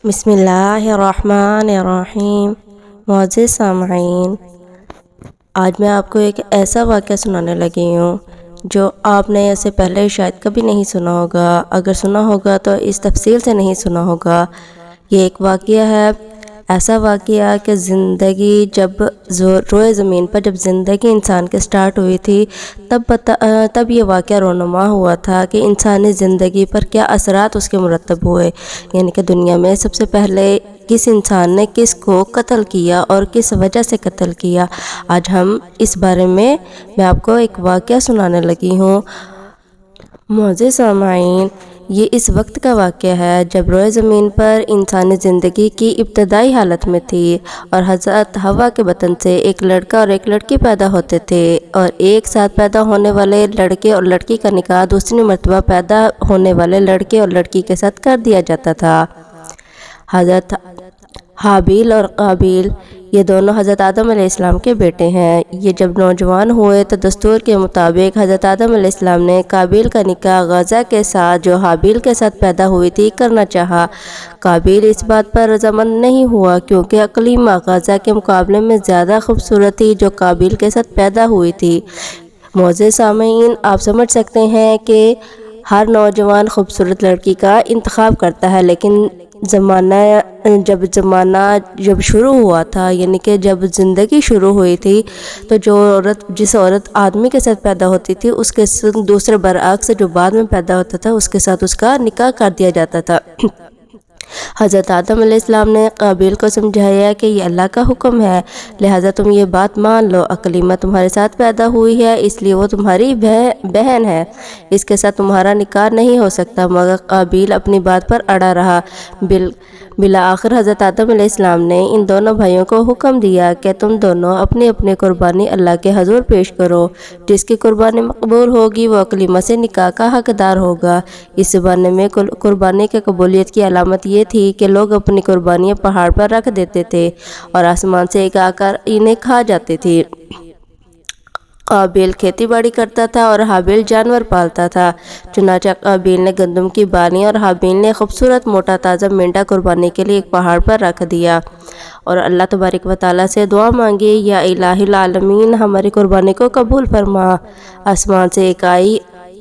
بسم اللہ الرحمن الرحیم۔ معزز سامعین، آج میں آپ کو ایک ایسا واقعہ سنانے لگی ہوں جو آپ نے اس سے پہلے شاید کبھی نہیں سنا ہوگا، اگر سنا ہوگا تو اس تفصیل سے نہیں سنا ہوگا۔ یہ ایک واقعہ ہے، ایسا واقعہ کہ زندگی جب روئے زمین پر جب زندگی انسان کے سٹارٹ ہوئی تھی تب یہ واقعہ رونما ہوا تھا کہ انسانی زندگی پر کیا اثرات اس کے مرتب ہوئے، یعنی کہ دنیا میں سب سے پہلے کس انسان نے کس کو قتل کیا اور کس وجہ سے قتل کیا۔ آج ہم اس بارے میں آپ کو ایک واقعہ سنانے لگی ہوں۔ معزز سامعین، یہ اس وقت کا واقعہ ہے جب روئے زمین پر انسانی زندگی کی ابتدائی حالت میں تھی اور حضرت حوا کے بطن سے ایک لڑکا اور ایک لڑکی پیدا ہوتے تھے، اور ایک ساتھ پیدا ہونے والے لڑکے اور لڑکی کا نکاح دوسری مرتبہ پیدا ہونے والے لڑکے اور لڑکی کے ساتھ کر دیا جاتا تھا۔ حضرت حابیل اور قابیل یہ دونوں حضرت آدم علیہ السلام کے بیٹے ہیں۔ یہ جب نوجوان ہوئے تو دستور کے مطابق حضرت آدم علیہ السلام نے قابیل کا نکاح غزہ کے ساتھ جو حابیل کے ساتھ پیدا ہوئی تھی کرنا چاہا۔ قابیل اس بات پر رضامند نہیں ہوا کیونکہ اقلیمہ غزہ کے مقابلے میں زیادہ خوبصورت تھی جو قابیل کے ساتھ پیدا ہوئی تھی۔ معزز سامعین، آپ سمجھ سکتے ہیں کہ ہر نوجوان خوبصورت لڑکی کا انتخاب کرتا ہے، لیکن زمانہ جب شروع ہوا تھا، یعنی کہ جب زندگی شروع ہوئی تھی، تو جس عورت آدمی کے ساتھ پیدا ہوتی تھی اس کے دوسرے برعکس جو بعد میں پیدا ہوتا تھا اس کے ساتھ اس کا نکاح کر دیا جاتا تھا۔ حضرت آدم علیہ السلام نے قابیل کو سمجھایا کہ یہ اللہ کا حکم ہے، لہٰذا تم یہ بات مان لو، اقلیمہ تمہارے ساتھ پیدا ہوئی ہے اس لیے وہ تمہاری بہن ہے، اس کے ساتھ تمہارا نکاح نہیں ہو سکتا۔ مگر قابیل اپنی بات پر اڑا رہا۔ بالآخر حضرت آدم علیہ السلام نے ان دونوں بھائیوں کو حکم دیا کہ تم دونوں اپنی اپنی قربانی اللہ کے حضور پیش کرو، جس کی قربانی مقبول ہوگی وہ اقلیمہ سے نکاح کا حقدار ہوگا۔ اس زمانے میں قربانی کے قبولیت کی علامت یہ تھی کہ لوگ اپنی قربانیاں پہاڑ پر رکھ دیتے تھے اور آسمان سے ایک آ کر انہیں کھا جاتی تھی۔ قابیل کھیتی باڑی کرتا تھا اور حابیل جانور پالتا تھا، چنانچہ قابیل نے گندم کی بالیاں اور حابیل نے خوبصورت موٹا تازہ مینڈا قربانی کے لیے ایک پہاڑ پر رکھ دیا اور اللہ تبارک و تعالیٰ سے دعا مانگی، یا الہ العالمین ہماری قربانی کو قبول فرما۔ آسمان سے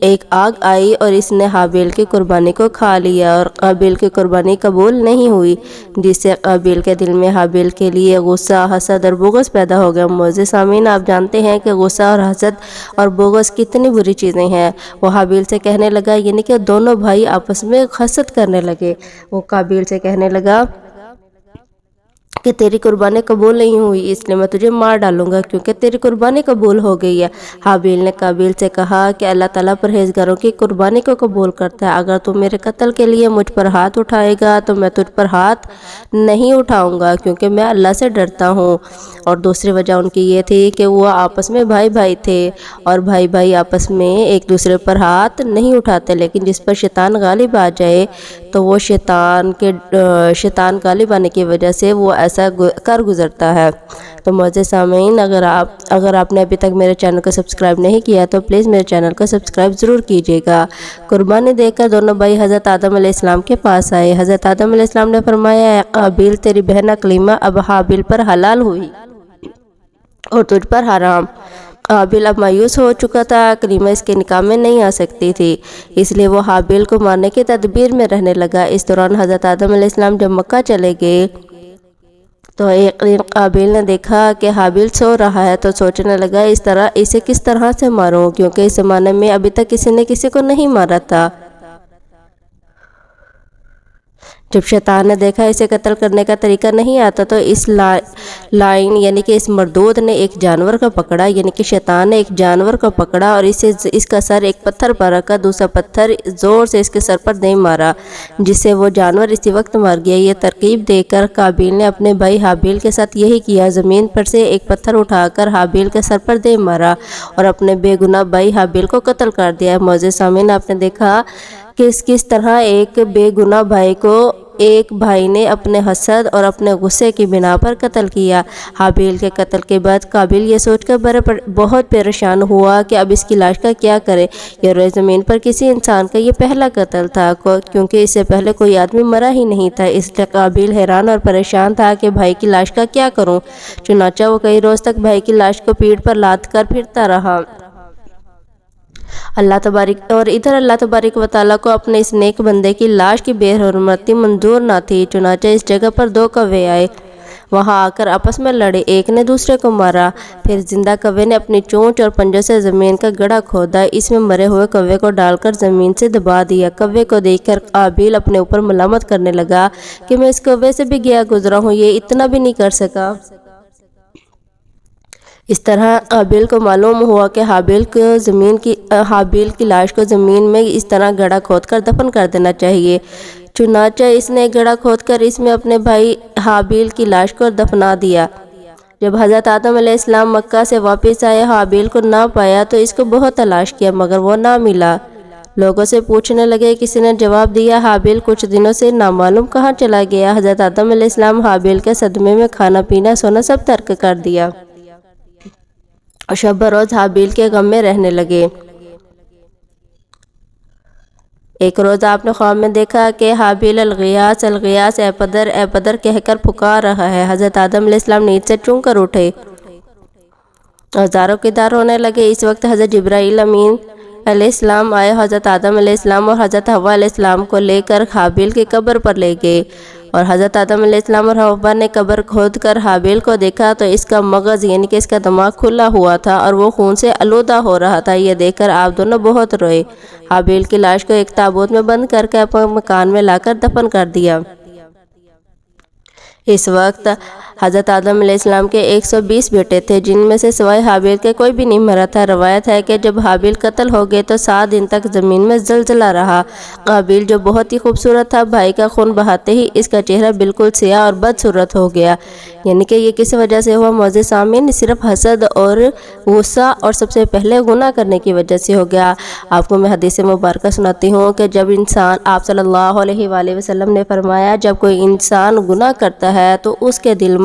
ایک آگ آئی اور اس نے حابیل کی قربانی کو کھا لیا اور قابیل کی قربانی قبول نہیں ہوئی، جس سے قابیل کے دل میں حابیل کے لیے غصہ، حسد اور بغض پیدا ہو گیا۔ معزز سامعین، آپ جانتے ہیں کہ غصہ اور حسد اور بغض کتنی بری چیزیں ہیں۔ وہ حابیل سے کہنے لگا، یعنی کہ دونوں بھائی آپس میں حسد کرنے لگے۔ وہ قابیل سے کہنے لگا کہ تیری قربانی قبول نہیں ہوئی اس لیے میں تجھے مار ڈالوں گا کیونکہ تیری قربانی قبول ہو گئی ہے۔ حابیل نے قابیل سے کہا کہ اللہ تعالیٰ پرہیزگاروں کی قربانی کو قبول کرتا ہے، اگر تو میرے قتل کے لیے مجھ پر ہاتھ اٹھائے گا تو میں تجھ پر ہاتھ نہیں اٹھاؤں گا کیونکہ میں اللہ سے ڈرتا ہوں۔ اور دوسری وجہ ان کی یہ تھی کہ وہ آپس میں بھائی تھے اور بھائی آپس میں ایک دوسرے پر ہاتھ نہیں اٹھاتے، لیکن جس پر شیطان غالب آ جائے تو وہ شیطان غالب آنے کی وجہ سے وہ ایسا کر گزرتا ہے۔ تو معزز سامعین، اگر آپ نے ابھی تک میرے چینل کو سبسکرائب نہیں کیا تو پلیز میرے چینل کو سبسکرائب ضرور کیجیے گا۔ قربانی دے کر دونوں بھائی حضرت آدم علیہ السلام کے پاس آئے۔ حضرت آدم علیہ السلام نے فرمایا، اے قابیل، تیری بہن اقلیمہ اب حابیل پر حلال ہوئی اور تجھ پر حرام۔ قابیل اب مایوس ہو چکا تھا، اقلیمہ اس کے نکاح میں نہیں آ سکتی تھی، اس لیے وہ حابیل کو مارنے کی تدبیر میں رہنے لگا۔ اس دوران حضرت آدم علیہ السلام جب مکہ چلے گئے تو ایک دن قابیل نے دیکھا کہ حابیل سو رہا ہے تو سوچنے لگا اسے کس طرح سے ماروں، کیونکہ اس زمانے میں ابھی تک کسی نے کسی کو نہیں مارا تھا۔ جب شیطان نے دیکھا اسے قتل کرنے کا طریقہ نہیں آتا تو اس لائن یعنی کہ اس مردود نے ایک جانور کو پکڑا، یعنی کہ شیطان نے ایک جانور کو پکڑا اور اس کا سر ایک پتھر پر رکھا، دوسرا پتھر زور سے اس کے سر پر دے مارا جس سے وہ جانور اسی وقت مر گیا۔ یہ ترکیب دے کر قابیل نے اپنے بھائی حابیل کے ساتھ یہی کیا، زمین پر سے ایک پتھر اٹھا کر حابیل کے سر پر دے مارا اور اپنے بے گناہ بھائی حابیل کو قتل کر دیا۔ معزز سامعین، آپ نے دیکھا کہ کس طرح ایک بے گناہ بھائی کو ایک بھائی نے اپنے حسد اور اپنے غصے کی بنا پر قتل کیا۔ حابیل کے قتل کے بعد قابیل یہ سوچ کر بہت پریشان ہوا کہ اب اس کی لاش کا کیا کرے۔ یہ روئے زمین پر کسی انسان کا یہ پہلا قتل تھا، کیونکہ اس سے پہلے کوئی آدمی مرا ہی نہیں تھا۔ اس لیے قابیل حیران اور پریشان تھا کہ بھائی کی لاش کا کیا کروں۔ چنانچہ وہ کئی روز تک بھائی کی لاش کو پیٹھ پر لاد کر پھرتا رہا۔ اللہ تبارک و تعالیٰ کو اپنے اس نیک بندے کی لاش کی بے حرمتی منظور نہ تھی۔ چنانچہ اس جگہ پر 2 کوے آئے، وہاں آ کر آپس میں لڑے، ایک نے دوسرے کو مارا۔ پھر زندہ کوے نے اپنی چونچ اور پنجوں سے زمین کا گڑھا کھودا، اس میں مرے ہوئے کوے کو ڈال کر زمین سے دبا دیا۔ کوے کو دیکھ کر قابیل اپنے اوپر ملامت کرنے لگا کہ میں اس کوے سے بھی گیا گزرا ہوں، یہ اتنا بھی نہیں کر سکا۔ اس طرح قابیل کو معلوم ہوا کہ حابیل کی لاش کو زمین میں اس طرح گڑھا کھود کر دفن کر دینا چاہیے۔ چنانچہ اس نے گڑھا کھود کر اس میں اپنے بھائی حابیل کی لاش کو دفنا دیا۔ جب حضرت آدم علیہ السلام مکہ سے واپس آئے، حابیل کو نہ پایا تو اس کو بہت تلاش کیا مگر وہ نہ ملا۔ لوگوں سے پوچھنے لگے، کسی نے جواب دیا حابیل کچھ دنوں سے نامعلوم کہاں چلا گیا۔ حضرت آدم علیہ السلام حابیل کے صدمے میں کھانا پینا سونا سب ترک کر دیا اور شب بروز حابیل کے غم میں رہنے لگے۔ ایک روز آپ نے خواب میں دیکھا کہ حابیل الغیاث الغیاث اے پدر کہہ کر پکار رہا ہے۔ حضرت آدم علیہ السلام نیند سے چونک کر اٹھے اور دارو کی دار ہونے لگے۔ اس وقت حضرت جبرائیل امین علیہ السلام آئے، حضرت آدم علیہ السلام اور حضرت حوا علیہ السلام کو لے کر حابیل کی قبر پر لے گئے، اور حضرت آدم علیہ السلام اور حوا نے قبر کھود کر حابیل کو دیکھا تو اس کا مغز یعنی کہ اس کا دماغ کھلا ہوا تھا اور وہ خون سے آلودہ ہو رہا تھا۔ یہ دیکھ کر آپ دونوں بہت روئے۔ حابیل کی لاش کو ایک تابوت میں بند کر کے اپنے مکان میں لا کر دفن کر دیا۔ اس وقت حضرت آدم علیہ السلام کے 120 بیٹے تھے، جن میں سے سوائے حابیل کے کوئی بھی نہیں مرا تھا۔ روایت ہے کہ جب حابیل قتل ہو گئے تو 7 دن تک زمین میں زلزلہ رہا۔ قابیل جو بہت ہی خوبصورت تھا، بھائی کا خون بہاتے ہی اس کا چہرہ بالکل سیاہ اور بدصورت ہو گیا۔ یعنی کہ یہ کس وجہ سے ہوا معزز سامعین؟ صرف حسد اور غصہ اور سب سے پہلے گناہ کرنے کی وجہ سے ہو گیا۔ آپ کو میں حدیث مبارکہ سناتی ہوں کہ جب انسان، آپ صلی اللہ علیہ وآلہ وسلم نے فرمایا، جب کوئی انسان گناہ کرتا ہے تو اس کے دل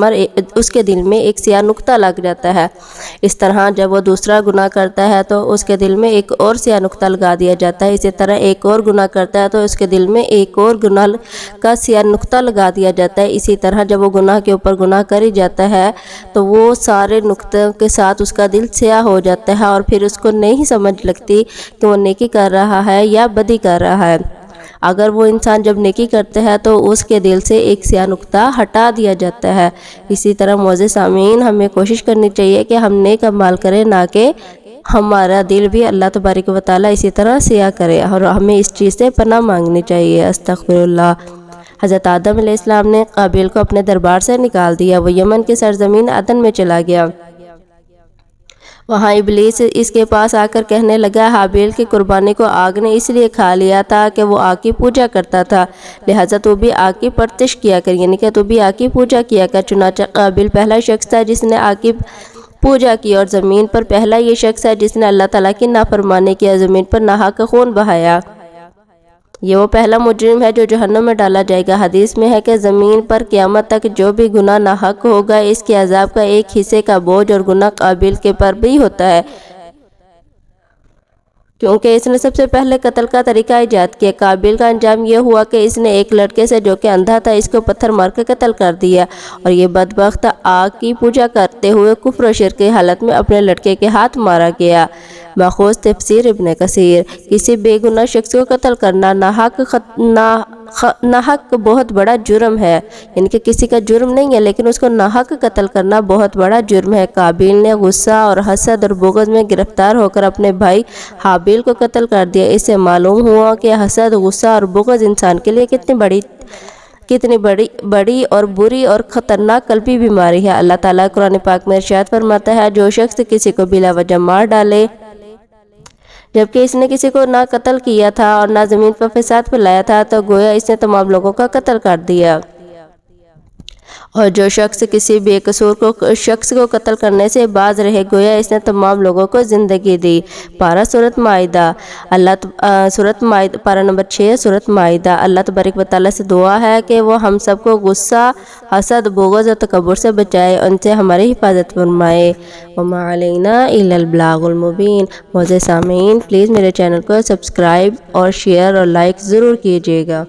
میں ایک سیاہ نقطہ لگ جاتا ہے۔ اس طرح جب وہ دوسرا گناہ کرتا ہے تو اس کے دل میں ایک اور سیاہ نقطہ لگا دیا جاتا ہے۔ اسی طرح ایک اور گناہ کرتا ہے تو اس کے دل میں ایک اور گناہ کا سیاہ نقطہ لگا دیا جاتا ہے۔ اسی طرح جب وہ گناہ کے اوپر گناہ کری جاتا ہے تو وہ سارے نقطوں کے ساتھ اس کا دل سیاہ ہو جاتا ہے اور پھر اس کو نہیں سمجھ لگتی کہ وہ نیکی کر رہا ہے یا بدی کر رہا ہے۔ اگر وہ انسان جب نیکی کرتا ہے تو اس کے دل سے ایک سیاہ نقطہ ہٹا دیا جاتا ہے۔ اسی طرح معزز سامعین، ہمیں کوشش کرنی چاہیے کہ ہم نیک اعمال کریں، نہ کہ ہمارا دل بھی اللہ تبارک و تعالیٰ اسی طرح سیاہ کرے، اور ہمیں اس چیز سے پناہ مانگنی چاہیے۔ استغفر اللہ۔ حضرت آدم علیہ السلام نے قابیل کو اپنے دربار سے نکال دیا، وہ یمن کی سرزمین عدن میں چلا گیا۔ وہاں ابلیس اس کے پاس آ کر کہنے لگا، حابیل کی قربانی کو آگ نے اس لیے کھا لیا تھا کہ وہ آگ کی پوجا کرتا تھا، لہٰذا تو بھی آگ کی پرستش کیا کر، یعنی کہ تو بھی آگ کی پوجا کیا کر۔ چنانچہ قابیل پہلا شخص تھا جس نے آگ کی پوجا کی، اور زمین پر پہلا یہ شخص ہے جس نے اللہ تعالیٰ کی نافرمانی کی، زمین پر ناحق خون بہایا۔ یہ وہ پہلا مجرم ہے جو جہنم میں ڈالا جائے گا۔ حدیث میں ہے کہ زمین پر قیامت تک جو بھی گناہ ناحق ہوگا، اس کے عذاب کا ایک حصے کا بوجھ اور گناہ قابیل کے پر بھی ہوتا ہے، کیونکہ اس نے سب سے پہلے قتل کا طریقہ ایجاد کیا۔ قابیل کا انجام یہ ہوا کہ اس نے ایک لڑکے سے جو کہ اندھا تھا، اس کو پتھر مار کے قتل کر دیا، اور یہ بدبخت آگ کی پوجا کرتے ہوئے کفر و شرک کی حالت میں اپنے لڑکے کے ہاتھ مارا گیا۔ ماخوذ تفسیر ابن کثیر۔ کسی بے گناہ شخص کو قتل کرنا ناحق بہت بڑا جرم ہے، یعنی کہ کسی کا جرم نہیں ہے لیکن اس کو ناحق قتل کرنا بہت بڑا جرم ہے۔ قابیل نے غصہ اور حسد اور بغض میں گرفتار ہو کر اپنے بھائی حابیل کو قتل کر دیا۔ اس سے معلوم ہوا کہ حسد، غصہ اور بغض انسان کے لیے کتنی بڑی اور بری اور خطرناک قلبی بیماری ہے۔ اللہ تعالیٰ قرآن پاک میں ارشاد فرماتا ہے، جو شخص کسی کو بلا وجہ مار ڈالے جبکہ اس نے کسی کو نہ قتل کیا تھا اور نہ زمین پر فساد پھیلایا تھا، تو گویا اس نے تمام لوگوں کا قتل کر دیا۔ اور جو شخص کسی بے قصور شخص کو قتل کرنے سے باز رہے گویا اس نے تمام لوگوں کو زندگی دی۔ پارہ سورۃ مائدہ پارہ نمبر 6 سورۃ مائدہ۔ اللہ تبارک و تعالیٰ سے دعا ہے کہ وہ ہم سب کو غصہ، حسد، بغض اور تکبر سے بچائے، ان سے ہماری حفاظت فرمائے۔ وما علینا الا البلاغ المبین۔ معزز سامعین، پلیز میرے چینل کو سبسکرائب اور شیئر اور لائک ضرور کیجیے گا۔